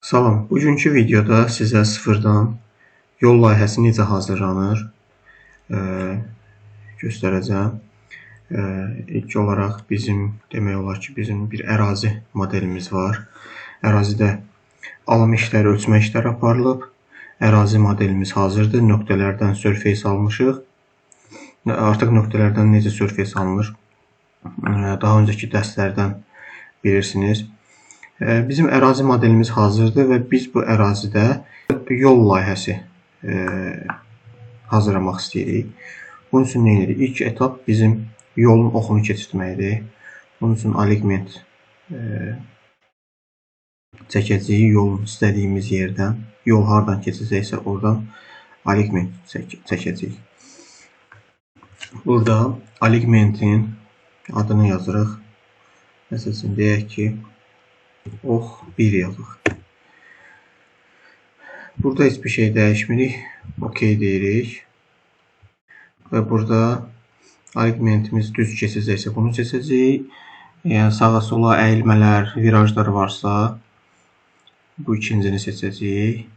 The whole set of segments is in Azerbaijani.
Salam, bugünkü videoda sizə sıfırdan yol layihəsi necə hazırlanır göstərəcəm. İlk olaraq demək olar ki, bizim bir ərazi modelimiz var. Ərazidə alım işləri, ölçmə işləri aparılıb. Ərazi modelimiz hazırdır. Nöqtələrdən surface almışıq. Artıq nöqtələrdən necə surface alınır? Daha öncəki dərslərdən bilirsiniz. Bizim ərazi modelimiz hazırdır və biz bu ərazidə yol layihəsi hazırlamaq istəyirik. Bunun üçün nə edirik? İlk etap bizim yolun oxunu keçirtməkdir. Bunun üçün alignment çəkəcəyik yolun istədiyimiz yerdən. Yol hardan keçəcəksə oradan alignment çəkəcəyik. Burada alignmentin adını yazırıq. Məsələn, deyək ki, ox 1 yazıq. Burada heç bir şey dəyişmirik. OK deyirik. Və burada alignmentimiz düz keçəcəksə bunu seçəcəyik. Yəni sağa sola əyilmələr, virajlar varsa bu ikincini seçəcəyik.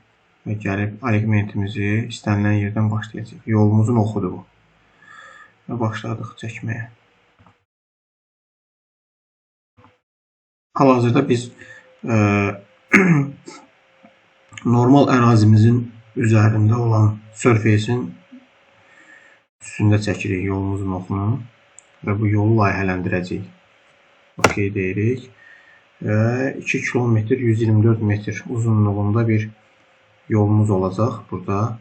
Və gəlib alignmentimizi istənilən yerdən başlayacaq. Yolumuzun oxudur bu. Və başladıq çəkməyə. Hal-hazırda biz normal ərazimizin üzərində olan surface'in üstündə çəkirik yolumuzun oxunu və bu yolu layihələndirəcəyik. OK deyirik və 2 km 124 metr uzunluğunda bir yolumuz olacaq burada.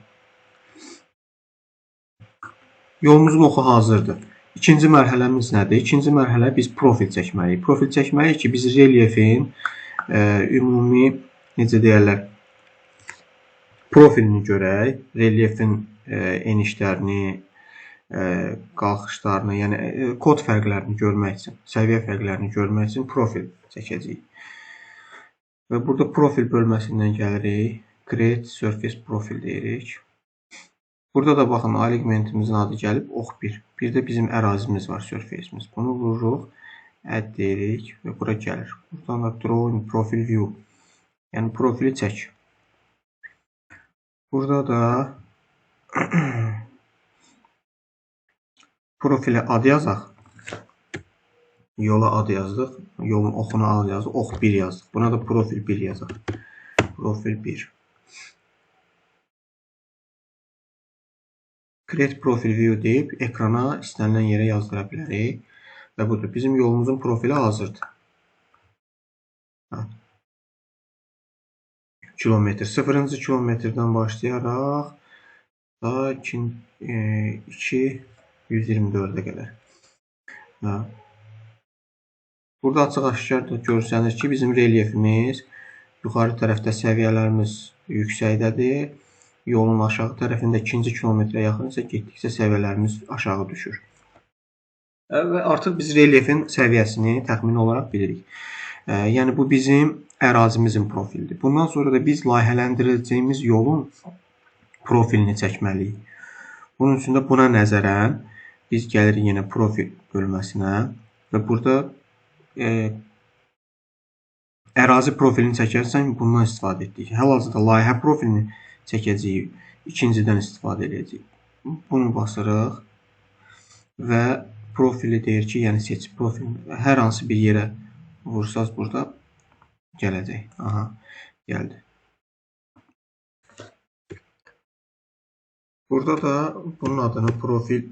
Yolumuzun oxu hazırdır. İkinci mərhələmiz nədir? İkinci mərhələ biz profil çəkməliyik. Profil çəkməliyik ki, biz relyefin ümumi, necə deyərlər, profilini görək. Relyefin enişlərini, qalxışlarını, yəni kod fərqlərini görmək üçün, səviyyə fərqlərini görmək üçün profil çəkəcəyik. Və burada profil bölməsindən gəlirik. Create Surface Profil deyirik. Burada da baxın, alignmentimizin adı gəlib ox 1. Bir də bizim ərazimiz var, surface'imiz. Bunu vururuq, add deyirik və bura gəlir. Buradan da Drawing Profil View, yəni profili çək. Burada da profilə ad yazaq. Yola ad yazdıq. Yolun oxuna ad yazdıq. Ox 1 yazdıq. Buna da profil 1 yazaq. Profil 1. Create Profil View deyib ekrana istənilən yerə yazdıra bilərik. Və budur. Bizim yolumuzun profili hazırdır. Kilometr. 0-cı kilometrdən başlayaraq da 2-124-ə qədər. Burada açıq-aşkar da görsənir ki, bizim relyefimiz yuxarı tərəfdə səviyyələrimiz yüksəkdədir. Yolun aşağı tərəfində 2-ci kilometrə yaxın isə getdikcə səviyyələrimiz aşağı düşür. Və artıq biz relyefin səviyyəsini təxmini olaraq bilirik. Yəni bu bizim ərazimizin profilidir. Bundan sonra da biz layihələndirəcəyimiz yolun profilini çəkməliyik. Bunun üçün də buna nəzərən biz gəlirik yenə profil bölməsinə və burada ərazi profilini çəkərsən bundan istifadə etdik. Hal-hazırda layihə profilini çəkəcəyik, ikincidən istifadə edəcəyik. Bunu basırıq və profili deyir ki, yəni seç profil. Hər hansı bir yerə vursaz burada gələcək. Aha, gəldi. Burada da bunun adını profil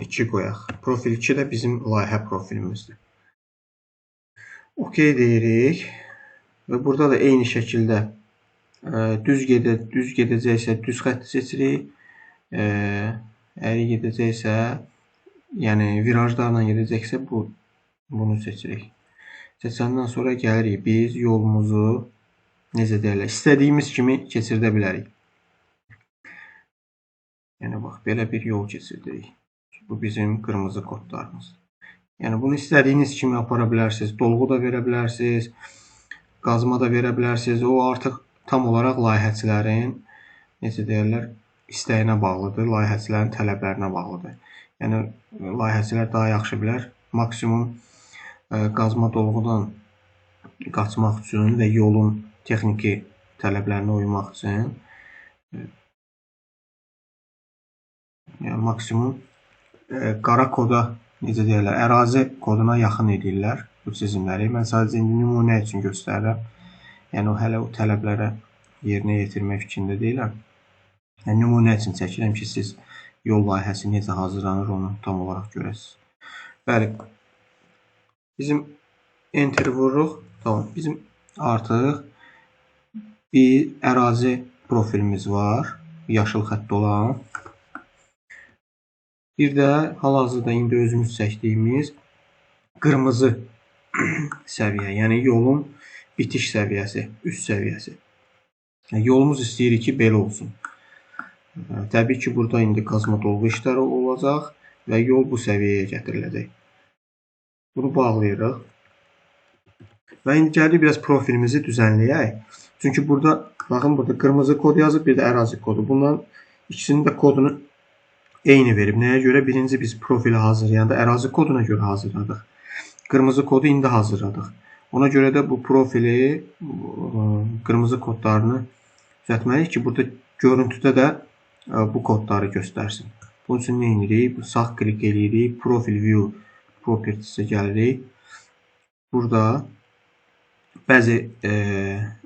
2 qoyaq. Profil 2 də bizim layihə profilimizdir. OK deyirik və burada da eyni şəkildə düz gedəcəksə düz xətti seçirik. Əyri gedəcəksə, yəni virajlarla gedəcəksə bunu seçirik. Seçəndən sonra gəlirik biz yolumuzu necə deyirlər, istədiyimiz kimi keçirdə bilərik. Yəni bax, belə bir yol keçirdik. Bu bizim qırmızı kodlarımız. Yəni bunu istədiyiniz kimi apara bilərsiniz. Dolğu da verə bilərsiniz, qazma da verə bilərsiniz. O artıq tam olaraq layihəçilərin, necə deyirlər, istəyinə bağlıdır, layihəçilərin tələblərinə bağlıdır. Yəni layihəçilər daha yaxşı bilər. Maksimum qazma dolğudan qaçmaq üçün və yolun texniki tələblərinə uymaq üçün maksimum qara koda, necə deyirlər, ərazi koduna yaxın edirlər bu çizimləri. Mən sadəcə indi nümunə üçün göstərirəm. Yəni hələ o tələblərə yerinə yetirmək fikrində deyiləm. Yəni nümunə üçün çəkirəm ki, siz yol layihəsi necə hazırlanır onu tam olaraq görəsiniz. Bəli. Bizim enter vururuq. Tamam. Bizim artıq bir ərazi profilimiz var. Yaşıl xətt olan. Bir də hal-hazırda indi özümüz çəkdiyimiz qırmızı səviyyə, yəni yolun bitiş səviyyəsi, üst səviyyəsi. Yolumuz istəyirik ki, belə olsun. Təbii ki, burada indi qazma dolğu işləri olacaq və yol bu səviyyəyə gətiriləcək. Bunu bağlayırıq. Və indi gəldik biraz profilimizi düzənləyək. Çünki burada, baxın, burada qırmızı kod yazıb, bir də ərazi kodu. Bunların ikisinin də kodunu eyni verib. Nəyə görə? Birinci biz profili hazırlayanda ərazi koduna görə hazırladıq. Qırmızı kodu indi hazırladıq. Ona görə də bu profili, qırmızı kodlarını düzəltməliyik ki, burada görüntüdə də bu kodları göstərsin. Bunun üçün nə edirik? Sağ klik edirik. Profil view properties'e gəlirik. Burada bəzi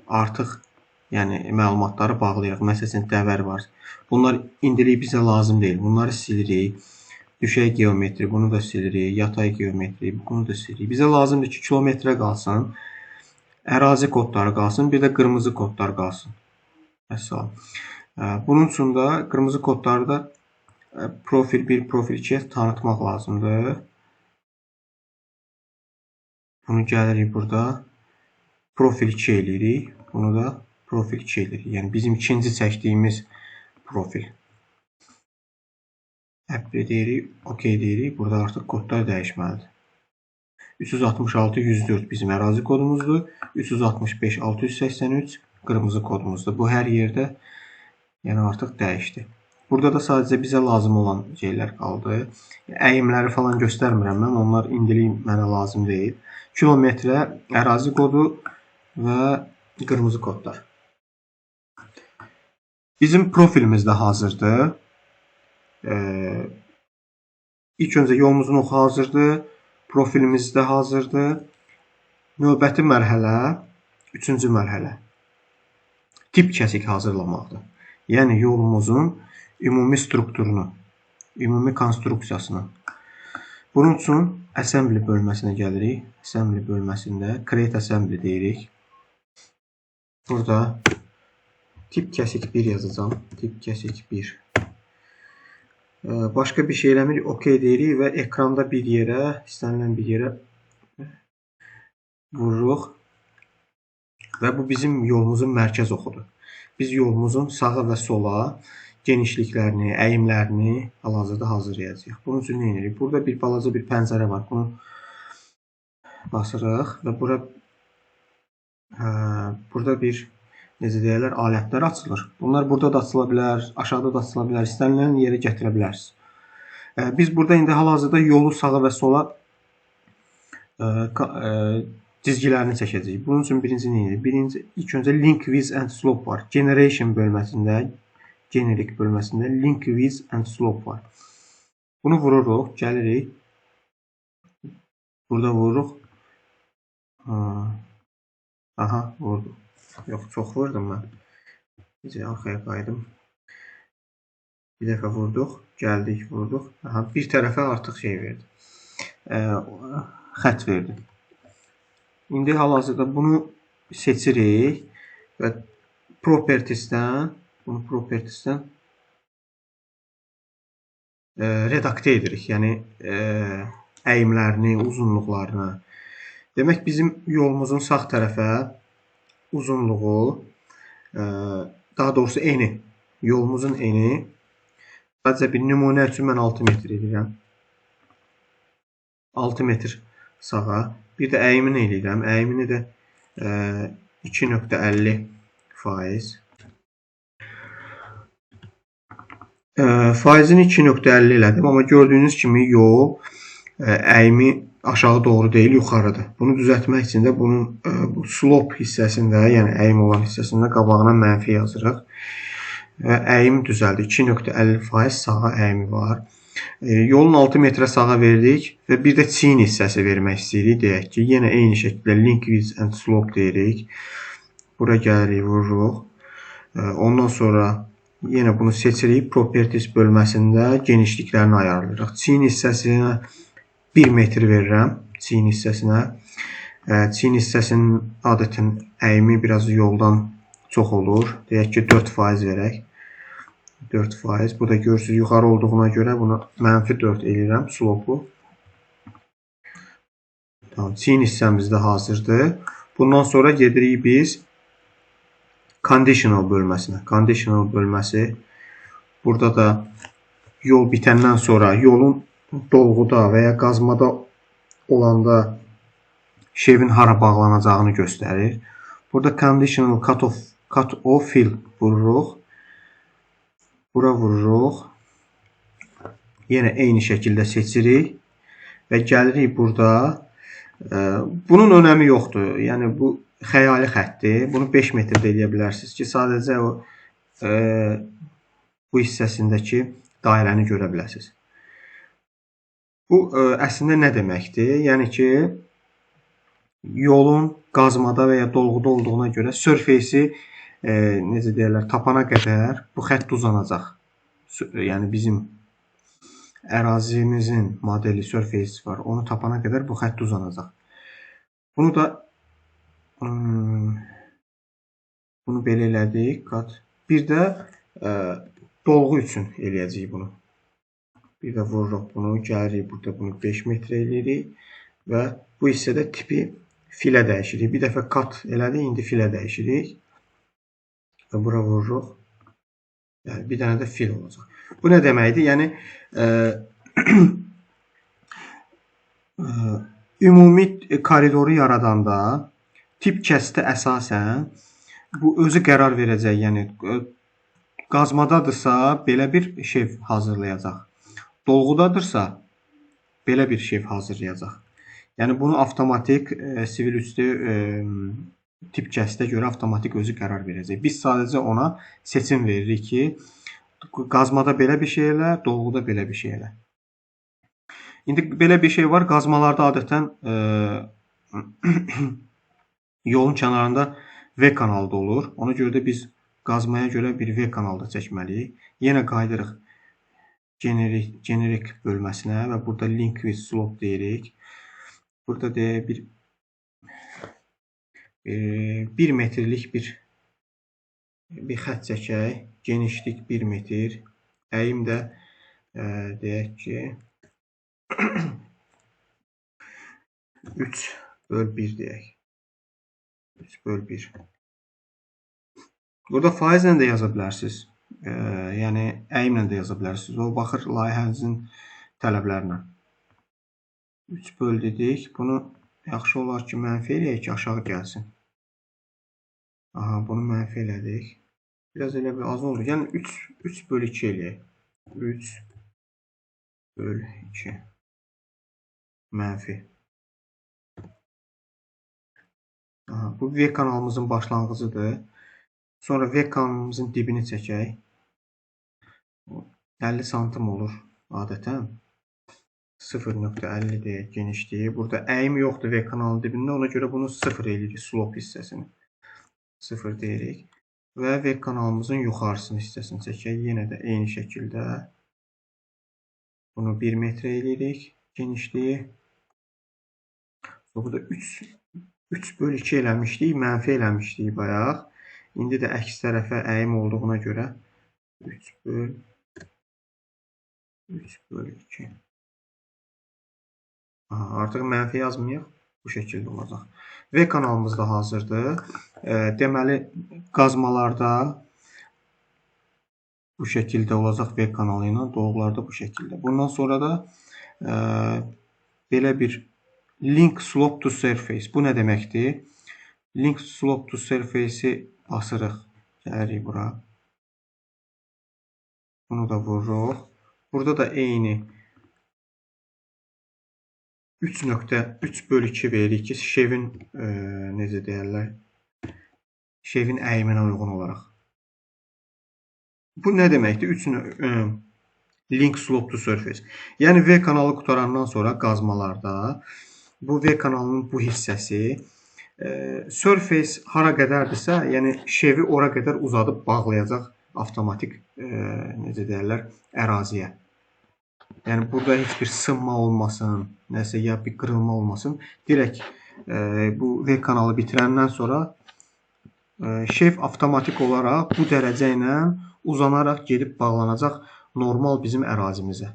artıq məlumatları bağlayırıq. Məsələn, dəvər var. Bunlar indilik bizə lazım deyil. Bunları silirik. Düşey geometri, bunu da silirik. Yatay geometri, bunu da silirik. Bizə lazımdır ki, kilometrə qalsın. Ərazi kodları qalsın. Bir də qırmızı kodlar qalsın. Məsələn. Bunun üçün də qırmızı kodları da profil 1, profil 2'ye tanıtmaq lazımdır. Bunu gəlirik burada. Profil 2 eləyirik. Bunu da profil 2 eləyirik. Yəni bizim ikinci çəkdiyimiz profil. Apply deyirik, OK deyirik. Burada artıq kodlar dəyişməlidir. 366 104 bizim ərazi kodumuzdur. 365 683 qırmızı kodumuzdur. Bu hər yerdə artıq dəyişdi. Burada da sadəcə bizə lazım olan şeylər qaldı. Əyimləri falan göstərmirəm mən. Onlar indilik mənə lazım deyil. Kilometrə, ərazi kodu və qırmızı kodlar. Bizim profilimiz də hazırdır. İlk öncə yolumuzun oxu hazırdır. Profilimiz də hazırdır. Növbəti mərhələ, üçüncü mərhələ. Tip kəsik hazırlamaqdır. Yəni yolumuzun ümumi strukturunu, ümumi konstruksiyasını. Bunun üçün assembly bölməsinə gəlirik. Assembly bölməsində create assembly deyirik. Burada tip kəsik 1 yazacağım. Tip kəsik 1. Başqa bir şey eləmirik. OK deyirik və ekranda bir yerə, istənilən bir yerə vururuq. Və bu bizim yolumuzun mərkəz oxudur. Biz yolumuzun sağa və sola genişliklərini, əyimlərini hal-hazırda hazırlayacağıq. Bunun üçün nə edirik? Burada bir balaca bir pəncərə var. Bunu basırıq və burada bir necə deyirlər, alətlər açılır. Bunlar burada da açıla bilər, aşağıda da açıla bilər, istənilən yerə gətirə bilərsiniz. Biz burada indi hal-hazırda yolu sağa və sola cizgilərini çəkəcəyik. Bunun üçün birinci nə edirik? Birinci, ilk öncə link with and slope var. Generation bölməsində, generic bölməsində link with and slope var. Bunu vururuq, gəlirik. Burada vururuq. Aha, vurdum. Yox, çox vurdum mən. Arxaya qaydım. Bir dəfə vurduq, gəldik, vurduq. Aha, bir tərəfə artıq şey verdi. Xətt verdi. İndi hal-hazırda bunu seçirik və properties'dən redaktə edirik. Yəni əyimlərini, uzunluqlarını. Demək bizim yolumuzun sağ tərəfə uzunluğu, daha doğrusu eni, yolumuzun eni, sadəcə bir nümunə üçün mən 6 metr edirəm. 6 metr sağa. Bir də əyimini eləyirəm. Əyimini də 2.50%. Faizini 2.50 elədim. Amma gördüyünüz kimi yol əyimi aşağı doğru deyil, yuxarıdır. Bunu düzəltmək üçün də bunun bu slope hissəsində, yəni əyim olan hissəsində qabağına mənfi yazırıq. Və əyim düzəldi. 2.50% sağa əyimi var. Yolun 6 metrə sağa verdik və bir də çiyin hissəsi vermək istəyirik. Deyək ki, yenə eyni şəkildə link width and slope deyirik. Bura gəlirik, vururuq. Ondan sonra yenə bunu seçirik. Properties bölməsində genişliklərini ayarlayırıq. Çiyin hissəsinə 1 metr verirəm. Çiyin hissəsinə. Çiyin hissəsinin adətən əyimi biraz yoldan çox olur. Deyək ki, 4% verək. 4%. Bu da görürsünüz, yuxarı olduğuna görə bunu -4 edirəm slopu. Tamam, çiyin hissəmiz də hazırdır. Bundan sonra gedirik biz conditional bölməsinə. Conditional bölməsi. Burada da yol bitəndən sonra yolun dolğuda və ya qazmada olanda şevin hara bağlanacağını göstərir. Burada conditional cut off fill vururuq. Bura vururuq. Yenə eyni şəkildə seçirik və gəlirik burada. Bunun önəmi yoxdur. Yəni bu xəyali xəttdir. Bunu 5 metrdə eləyə bilərsiniz ki, sadəcə o bu hissəsindəki dairəni görə biləsiniz. Bu əslində nə deməkdir? Yəni ki, yolun qazmada və ya dolğuda olduğuna görə surface-i necə deyirlər, tapana qədər bu xətt uzanacaq. Yəni bizim ərazimizin modeli surface var. Onu tapana qədər bu xətt uzanacaq. Bunu da bunu belə elədik. Bir də dolğu üçün eləyəcəyik bunu. Bir də vururuq bunu, gəlirik burada bunu 5 metrə eləyirik və bu hissədə tipi filə dəyişirik. Bir dəfə cut elədik, indi filə dəyişirik. Və bura vururuq. Yəni bir dənə də fil olacaq. Bu nə deməkdir? Yəni ümumi koridoru yaradanda tip kəstə əsasən bu özü qərar verəcək. Yəni qazmadadırsa belə bir şev hazırlayacaq. Dolğudadırsa belə bir şev hazırlayacaq. Yəni bunu avtomatik sivil üstü tip kəstə görə avtomatik özü qərar verəcək. Biz sadəcə ona seçim veririk ki, qazmada belə bir şey elə, dolğuda belə bir şey elə. İndi belə bir şey var. Qazmalarda adətən yolun kənarında V kanalda olur. Ona görə də biz qazmaya görə bir V kanalda çəkməliyik. Yenə qayıdırıq generic bölməsinə və burada link with slope deyirik. Burada deyək bir metrlik bir xətt çəkək. Genişlik 1 metr. Əyim də deyək ki 3/1 deyək. 3/1. Burada faizlə də yaza bilərsiniz. Yəni əyimlə də yaza bilərsiniz. O baxır layihənizin tələblərinə. 3/1 dedik. Bunu yaxşı olar ki, mənfi eləyək ki, aşağı gəlsin. Aha, bunu mənfi elədik. Biraz elə bir az oldu. Yəni 3/2 eləyək. 3/2 mənfi. Aha, bu V kanalımızın başlanğıcıdır. Sonra V kanalımızın dibini çəkək. 50 santim olur adətən. 0.50 deyək genişliyi. Burada əyim yoxdur V kanalının dibində. Ona görə bunu 0 eləyirik slope hissəsini. 0 deyirik. Və V kanalımızın yuxarısını hissəsini çəkək. Yenə də eyni şəkildə bunu 1 metrə eləyirik genişliyi. Burada 3/2 eləmişdik, mənfi eləmişdik bayaq. İndi də əks tərəfə əyim olduğuna görə 3/2. Artıq mənfi yazmayaq. Bu şəkildə olacaq. V kanalımız da hazırdır. Deməli, qazmalarda bu şəkildə olacaq V kanalı ilə, dolğularda bu şəkildə. Bundan sonra da belə bir link slope to surface. Bu nə deməkdir? Link slope to surface-i basırıq. Gəlirik bura. Bunu da vururuq. Burada da eyni 3.3/2 veririk ki, şevin necə deyərlər, şevin əyiminə uyğun olaraq. Bu nə deməkdir? Link slope to surface. Yəni V kanalı qutarandan sonra qazmalarda bu V kanalının bu hissəsi surface hara qədərdirsə, yəni şevi ora qədər uzadıb bağlayacaq avtomatik necə deyərlər, əraziyə. Yəni burada heç bir sınma olmasın, nəsə ya bir qırılma olmasın. Direkt bu V kanalı bitirəndən sonra şev avtomatik olaraq bu dərəcə ilə uzanaraq gedib bağlanacaq normal bizim ərazimizə.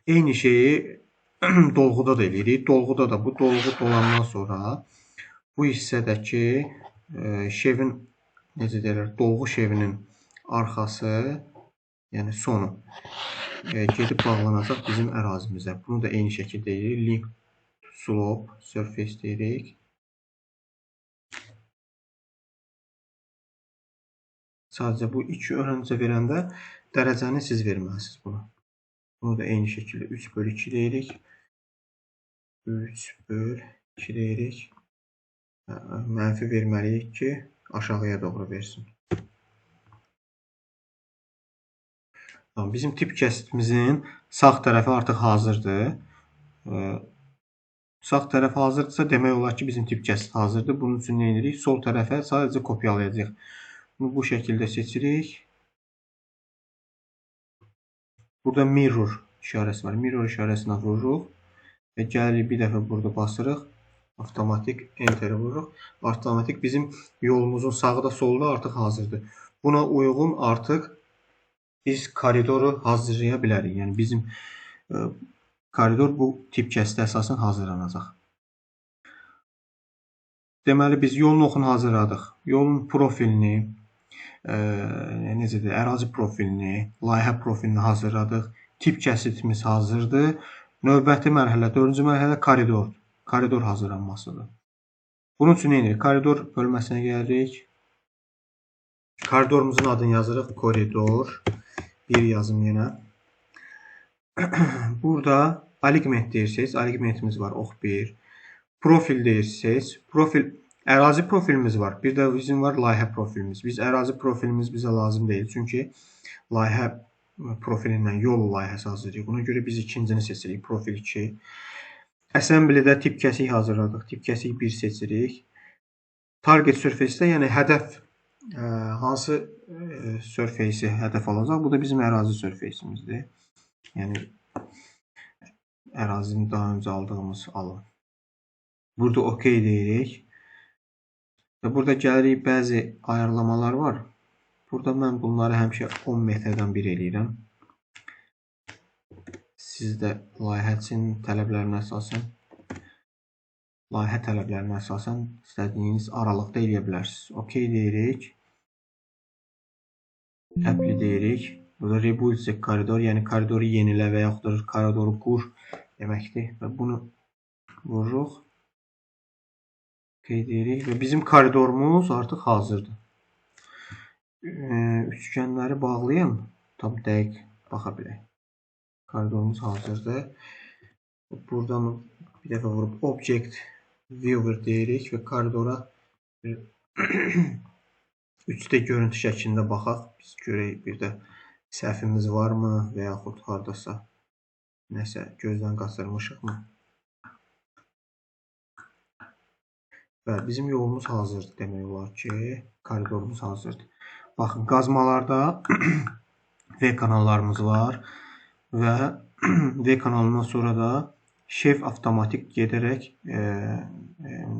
Eyni şeyi dolğuda da eləyirik. Dolğuda da bu dolğu dolandan sonra bu hissədəki şevin necə deyirlər, dolğu şevinin arxası, yəni sonu gedib bağlanacaq bizim ərazimizə. Bunu da eyni şəkildə deyirik. Link slope surface deyirik. Sadəcə bu 2 öncə verəndə dərəcəni siz verməlisiniz buna. Bunu da eyni şəkildə 3/2 deyirik. 3/2 deyirik. Mənfi verməliyik ki, aşağıya doğru versin. Bizim tip kəsitimizin sağ tərəfi artıq hazırdır. Sağ tərəf hazırdırsa, demək olar ki, bizim tip kəsit hazırdır. Bunun üçün nə edirik? Sol tərəfə sadəcə kopyalayacağıq. Bunu bu şəkildə seçirik. Burada mirror işarəsi var. Mirror işarəsinə vururuq və gəlirik bir dəfə burada basırıq. Avtomatik enter vururuq. Avtomatik bizim yolumuzun sağı da solu da artıq hazırdır. Buna uyğun artıq biz koridoru hazırlaya bilərik. Yəni bizim koridor bu tip kəsitə əsasən hazırlanacaq. Deməli biz yolun oxunu hazırladıq. Yolun profilini, necə deyək, ərazi profilini, layihə profilini hazırladıq. Tip kəsitimiz hazırdır. Növbəti mərhələ, 4-cü mərhələ koridor. Koridor hazırlanmasıdır. Bunun üçün nə edirik? Koridor bölməsinə gəlirik. Koridorumuzun adını yazırıq. Koridor. Bir yazım yenə. Burada alignment deyirsiniz. Alignmentimiz var. Ox 1. Profil deyirsiniz. Profil, ərazi profilimiz var. Bir də bizim var layihə profilimiz. Biz ərazi profilimiz bizə lazım deyil. Çünki layihə profilindən yol layihəsi hazırlayırıq. Buna görə biz ikincini seçirik. Profil 2. Assembly'də tip kəsik hazırladıq. Tip kəsik 1 seçirik. Target surface-də, yəni hədəf hansı surface-i hədəf alacaq? Bu da bizim ərazi surface-imizdir. Yəni ərazinin daha öncə aldığımız alın. Burada OK deyirik. Və burada gəlirik, bəzi ayarlamalar var. Burada mən bunları həmişə 10 metrdən 1 eləyirəm. Siz də layihəçinin tələblərinə əsasən istədiyiniz aralıqda eləyə bilərsiniz. OK deyirik. Apply deyirik. Burada rebuild koridor, yəni koridoru yenilə və yaxud da koridoru qur deməkdir. Və bunu vururuq. OK deyirik və bizim koridorumuz artıq hazırdır. Üçgənləri bağlayın. Tam dəqiq baxa bilək. Koridorumuz hazırdır. Buradan bir dəfə vurub Object Viewer deyirik və koridora 3D görüntü şəklində baxaq. Biz görək bir də səhvimiz varmı və yaxud hardasa nəsə gözdən qaçırmışıqmı? Və bizim yolumuz hazırdır demək olar ki, koridorumuz hazırdır. Baxın, qazmalarda V kanallarımız var və V kanalından sonra da şef avtomatik gedərək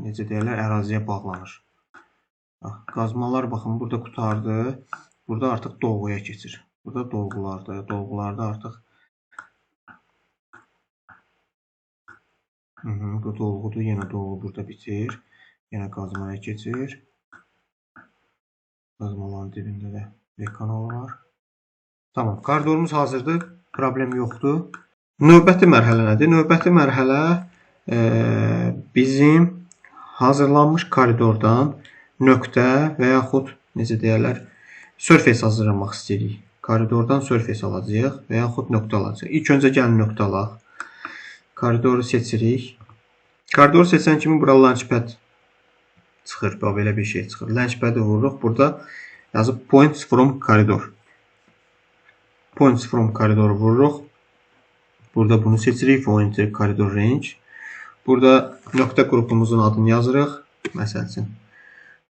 necə deyirlər, əraziyə bağlanır. Qazmalar baxın, burada qutardı. Burada artıq dolguya keçir. Burada dolgulardır. Dolgularda artıq bu dolgudur. Yenə dolgu burada bitir. Yenə qazmaya keçir. Qazmaların dibində də V kanalı var. Tamam, koridorumuz hazırdır. Problem yoxdur. Növbəti mərhələ nədir? Növbəti mərhələ bizim hazırlanmış koridordan nöqtə və yaxud necə deyərlər, surface hazırlamaq istəyirik. koridordan surface alacağıq və yaxud nöqtə alacağıq. İlk öncə gəlin nöqtə alaq. Koridoru seçirik. Koridoru seçən kimi bura launchpad çıxır. Belə bir şey çıxır. Launchpad'ı vururuq. Burada yazıb points from corridor. Points from corridor vururuq. Burada bunu seçirik. Point corridor range. Burada nöqtə qrupumuzun adını yazırıq. Məsəl üçün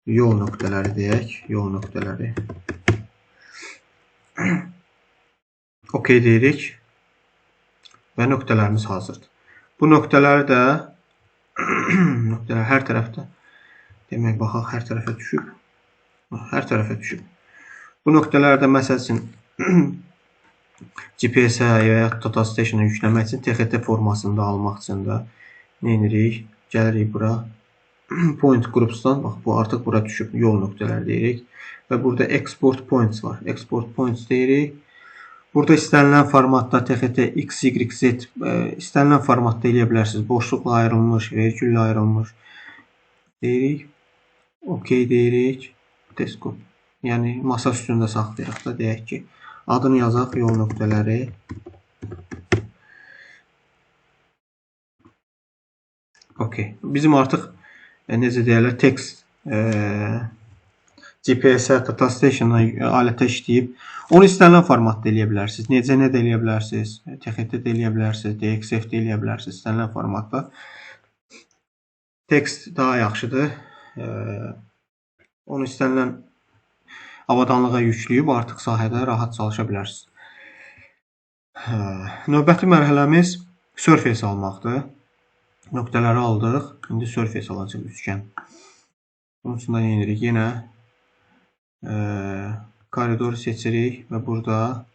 yol nöqtələri deyək. Yol nöqtələri. OK deyirik. Və nöqtələrimiz hazırdır. Bu nöqtələri də nöqtələr hər tərəfdə. Demək, baxaq, hər tərəfə düşüb. Hər tərəfə düşüb. Bu nöqtələri də məsəl üçün GPS-ə və ya Data Station-a yükləmək üçün TXT formasında almaq üçün də nə edirik? Gəlirik bura. Point Groups'dan, bax, bu artıq bura düşüb. Yol nöqtələri deyirik. Və burada Export Points var. Export Points deyirik. Burada istənilən formatda TXT X, Y, Z istənilən formatda eləyə bilərsiniz. Boşluqla ayrılmış, vergüllə ayrılmış deyirik. OK deyirik. Desktop. Yəni masa üstündə saxlayaq da, deyək ki, adını yazaq, yol nöqtələri. OK. Bizim artıq necə deyirlər, text GPS-ə, Data Station-a alətə işləyib. Onu istənilən formatda eləyə bilərsiniz. Necə də eləyə bilərsiniz. TXT də eləyə bilərsiniz. DXF də eləyə bilərsiniz. İstənilən formatda. Text daha yaxşıdır. Onu istənilən avadanlığa yükləyib artıq sahədə rahat çalışa bilərsiniz. Növbəti mərhələmiz surface almaqdır. Nöqtələri aldıq. İndi surface alacaq, üçgən. Bunun üçün də yenirik. Yenə koridor seçirik və burada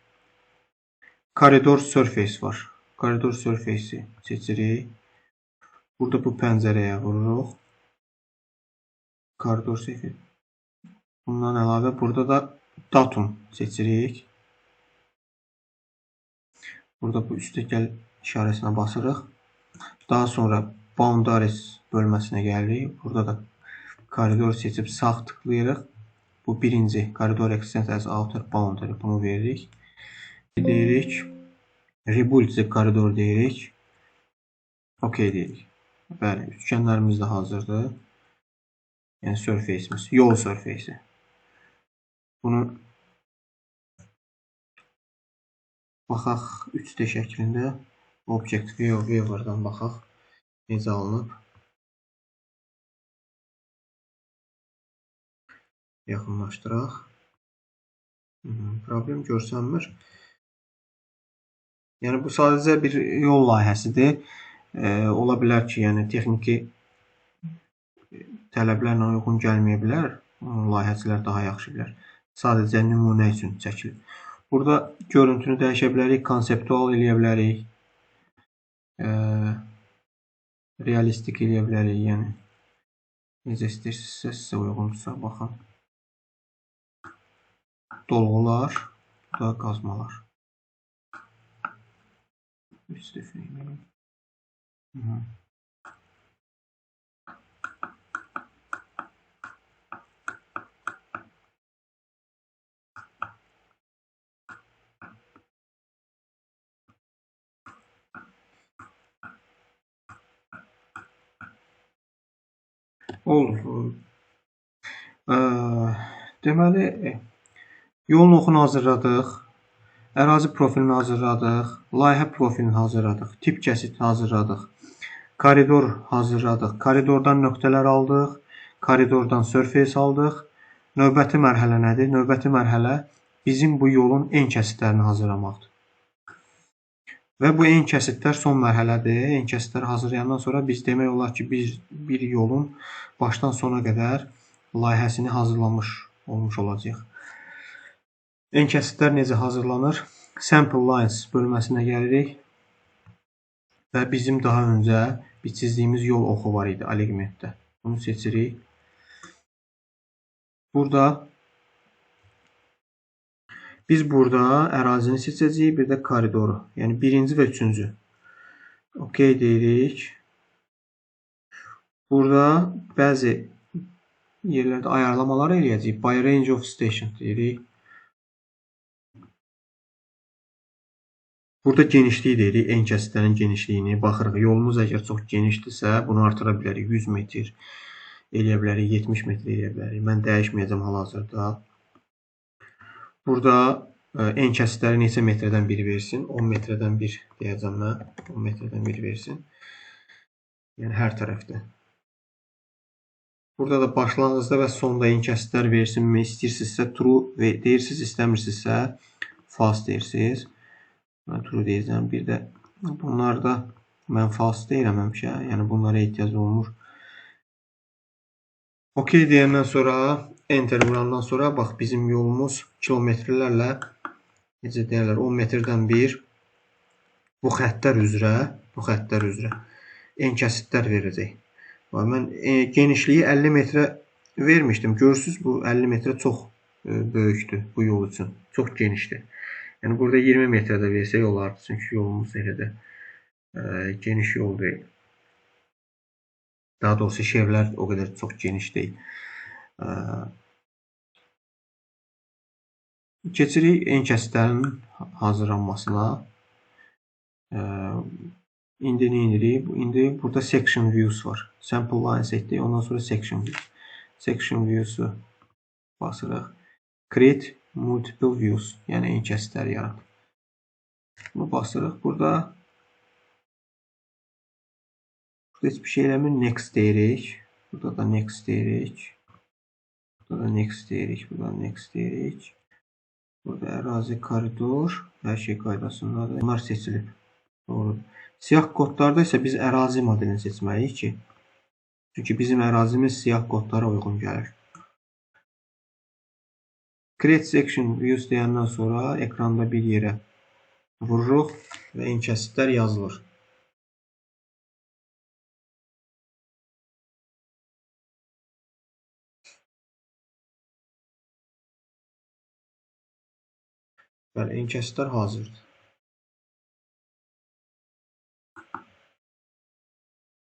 koridor surface var. Koridor surface seçirik. Burada bu pəncərəyə vururuq. Koridor surface. Bundan əlavə burada da datum seçirik. Burada bu üstəgəl işarəsinə basırıq. Daha sonra boundaries bölməsinə gəlirik. Burada da koridor seçib sağ tıklayırıq. Bu birinci koridor extend as outer boundary. Bunu veririk. Deyirik. Rebuild the koridor deyirik. OK deyirik. Bəli, üçgənlərimiz də hazırdır. Yəni surface'imiz, yol surface'i. Bunu baxaq 3D şəklində. Object Viewer'dan baxaq. Necə alınıb. Yaxınlaşdıraq. Problem görsənmir. Yəni bu sadəcə bir yol layihəsidir. Ola bilər ki, yəni texniki tələblərlə uyğun gəlməyə bilər. Layihəçilər daha yaxşı bilər. Sadəcə nümunə üçün çəkilir. Burada görüntünü dəyişə bilərik, konseptual eləyə bilərik. Realistik eləyə bilərik, yəni. Necə istəyirsinizsə, sizə uyğundursa, baxın. Dolğular, burada qazmalar. Olur. Deməli, yolun oxunu hazırladıq. Ərazi profilini hazırladıq. Layihə profilini hazırladıq. Tip kəsit hazırladıq. Koridor hazırladıq. Koridordan nöqtələr aldıq. Koridordan surface aldıq. Növbəti mərhələ nədir? Növbəti mərhələ bizim bu yolun en kəsitlərini hazırlamaqdır. Və bu en kəsitlər son mərhələdir. En kəsitləri hazırlayandan sonra biz demək olar ki, bir yolun başdan sona qədər layihəsini hazırlamış olmuş olacaq. En kəsitlər necə hazırlanır? Sample Lines bölməsinə gəlirik və bizim daha öncə çizdiyimiz yol oxu var idi alignmentdə. Bunu seçirik. Biz burada ərazini seçəcəyik, bir də koridoru. Yəni birinci və üçüncü. OK deyirik. Burada bəzi yerlərdə ayarlamalar eləyəcəyik. By range of station deyirik. Burada genişliyi deyirik, en kəsitlərin genişliyini baxırıq. Yolumuz əgər çox genişdirsə, bunu artıra bilərik. 100 metr eləyə bilərik, 70 metr eləyə bilərik. Mən dəyişməyəcəm hal-hazırda. Burada en kəsitləri neçə metrədən biri versin? 10 metrədən 1 deyəcəm mən. 10 metrədən 1 versin. Yəni hər tərəfdə. Burada da başlanğıcda və sonda en kəsitlər versinmi? İstəyirsinizsə true deyirsiniz, istəmirsinizsə false deyirsiniz. Mən true deyəcəm. Bir də bunlarda mən false deyirəm həmişə. Yəni bunlara ehtiyac olmur. OK deyəndən sonra enter vurandan sonra bax bizim yolumuz kilometrlərlə necə deyirlər 10 metrdən 1 bu xəttlər üzrə en kəsitlər verəcək. Mən genişliyi 50 metrə vermişdim. Görürsünüz bu 50 metrə çox böyükdür bu yol üçün. Çox genişdir. Yəni burada 20 metrədə versək olardı. Çünki yolumuz elə də geniş yol deyil. Daha doğrusu şeirlər o qədər çox geniş deyil. Keçirik en kəsitlərin hazırlanmasına. İndi nə edirik? İndi burada section views var. Sample lines etdik. Ondan sonra section views. Section views'u basırıq. Create multiple views. Yəni en kəsitlər yarat. Bunu basırıq. Burada heç bir şey eləmir. Next deyirik. Burada da next deyirik. Burada da next deyirik. Burada next deyirik. Burada ərazi koridor. Hər şey qaydasındadır. Bunlar seçilib. Doğrudur. Siyah kodlarda isə biz ərazi modelini seçməliyik ki, çünki bizim ərazimiz siyah kodlara uyğun gəlir. Create section views deyəndən sonra ekranda bir yerə vururuq və en kəsitlər yazılır. Bəli, en kəsitlər hazırdır.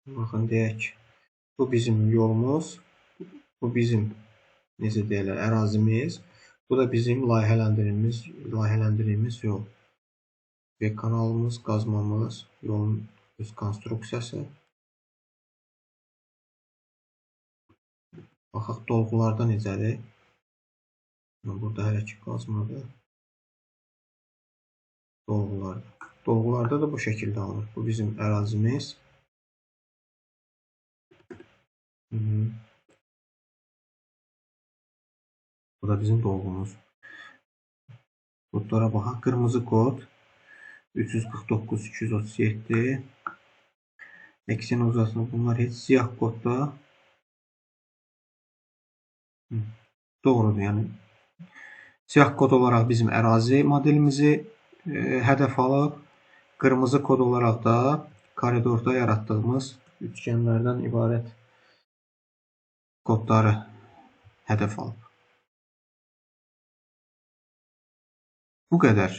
Baxın, deyək, bu bizim yolumuz, bu bizim necə deyirlər, ərazimiz, bu da bizim layihələndirilmiş yol. Və kanalımız, qazmamız, yolun öz konstruksiyası. Baxaq, dolğularda necədir? Burada hələ ki qazmadır. Dolğularda da bu şəkildə alınır. Bu bizim ərazimiz. Bu da bizim dolğumuz. Kodlara baxaq. Qırmızı kod 349 237. Eksen uzasını bunlar heç siyah kodda. Doğrudur, yəni siyah kod olaraq bizim ərazi modelimizi hədəf alıb, qırmızı kod olaraq da koridorda yaratdığımız üçgənlərdən ibarət kodları hədəf alıb. Bu qədər.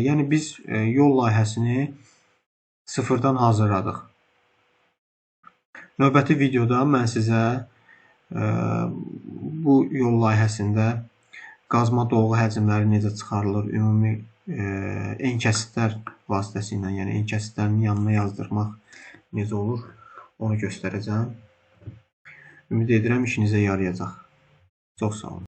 Yəni biz yol layihəsini sıfırdan hazırladıq. Növbəti videoda mən sizə bu yol layihəsində qazma dolğu həcmləri necə çıxarılır, ümumi en kəsitlər vasitəsilə, yəni en kəsitlərin yanına yazdırmaq necə olur, onu göstərəcəm. Ümid edirəm işinizə yarayacaq. Çox sağ olun.